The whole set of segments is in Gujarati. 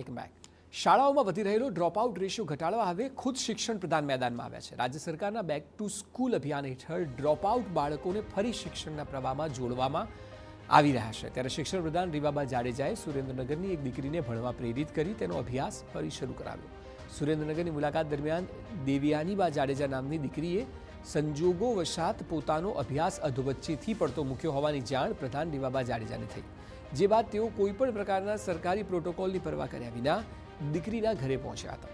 Welcome back. શાળાઓમાં વધી રહેલો ડ્રોપઆઉટ રેશિયો ઘટાડવા હવે ખુદ શિક્ષણ પ્રધાન મેદાનમાં આવ્યા છે. રાજ્ય સરકારના બેક ટુ સ્કૂલ અભિયાન હેઠળ ડ્રોપઆઉટ બાળકોને ફરી શિક્ષણના પ્રવાહમાં જોડવામાં આવી રહ્યા છે. ત્યારે શિક્ષણ પ્રધાન રીવાબા જાડેજાએ સુરેન્દ્રનગરની એક દીકરીને ભણવા પ્રેરિત કરી તેનો અભ્યાસ ફરી શરૂ કરાવ્યો. સુરેન્દ્રનગરની મુલાકાત દરમિયાન દેવ્યાનીબા જાડેજા નામની દીકરીએ સંજોગોવશાત પોતાનો અભ્યાસ અધોવચ્ચેથી પડતો મૂક્યો હોવાની જાણ પ્રધાન રીવાબા જાડેજાને થઈ. જે બાદ તેઓ કોઈપણ પ્રકારના સરકારી પ્રોટોકોલની પરવા કર્યા વિના દીકરીના ઘરે પહોંચ્યા હતા.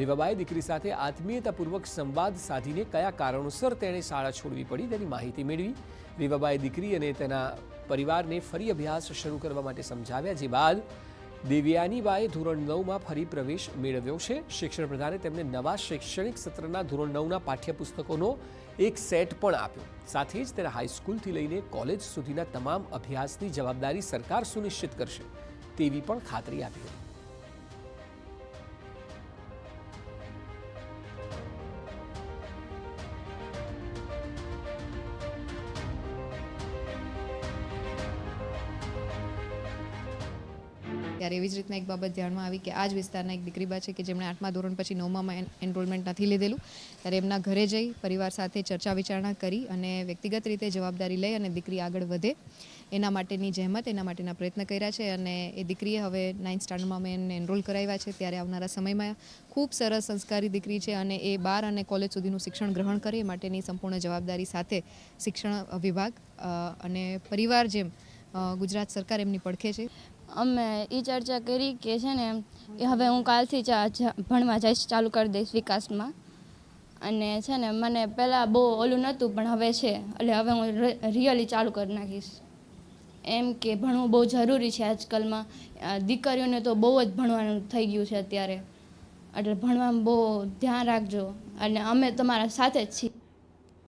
રીવાબાએ દીકરી સાથે આત્મીયતાપૂર્વક સંવાદ સાધીને કયા કારણોસર તેણે શાળા છોડવી પડી તેની માહિતી મેળવી. રીવાબાએ દીકરી અને તેના પરિવારને ફરી અભ્યાસ શરૂ કરવા માટે સમજાવ્યા. જે બાદ દેવ્યાનીબાએ ધોરણ 9માં ફરી પ્રવેશ મેળવ્યો છે. શિક્ષણ પ્રધાને તેમને નવા શૈક્ષણિક સત્રના ધોરણ 9ના પાઠ્યપુસ્તકોનો એક સેટ પણ આપ્યો. સાથે જ તેના હાઈસ્કૂલથી લઈને કોલેજ સુધીના તમામ અભ્યાસની જવાબદારી સરકાર સુનિશ્ચિત કરશે તેવી પણ ખાતરી આપી હતી. ત્યારે એવી જ રીતના એક બાબત જાણવા આવી કે આ જ વિસ્તારના એક દીકરીબા છે કે જેમણે 8મા ધોરણ પછી 9માં એનરોલમેન્ટ નથી લીધેલું. ત્યારે એમના ઘરે જઈ પરિવાર સાથે ચર્ચા વિચારણા કરી અને વ્યક્તિગત રીતે જવાબદારી લઈ અને દીકરી આગળ વધે એના માટેની જહેમત, એના માટેના પ્રયત્ન કર્યા છે. અને એ દીકરીએ હવે 9th સ્ટાન્ડર્ડમાં મેં એને એનરોલ કરાવ્યા છે. ત્યારે આવનારા સમયમાં ખૂબ સરસ સંસ્કારી દીકરી છે અને એ 12 અને કોલેજ સુધીનું શિક્ષણ ગ્રહણ કરે એ માટેની સંપૂર્ણ જવાબદારી સાથે શિક્ષણ વિભાગ અને પરિવાર જેમ ગુજરાત સરકાર એમની પડખે છે. અમે એ ચર્ચા કરી કે છે ને કે હવે હું કાલથી ભણવા જઈશ, ચાલુ કરી દઈશ વિકાસમાં. અને છે ને મને પહેલાં બહુ ઓલું નહોતું પણ હવે છે, એટલે હવે હું રિયલી ચાલુ કરી નાખીશ. એમ કે ભણવું બહુ જરૂરી છે આજકાલમાં. દીકરીઓને તો બહુ જ ભણવાનું થઈ ગયું છે અત્યારે, એટલે ભણવામાં બહુ ધ્યાન રાખજો અને અમે તમારા સાથે જ છીએ.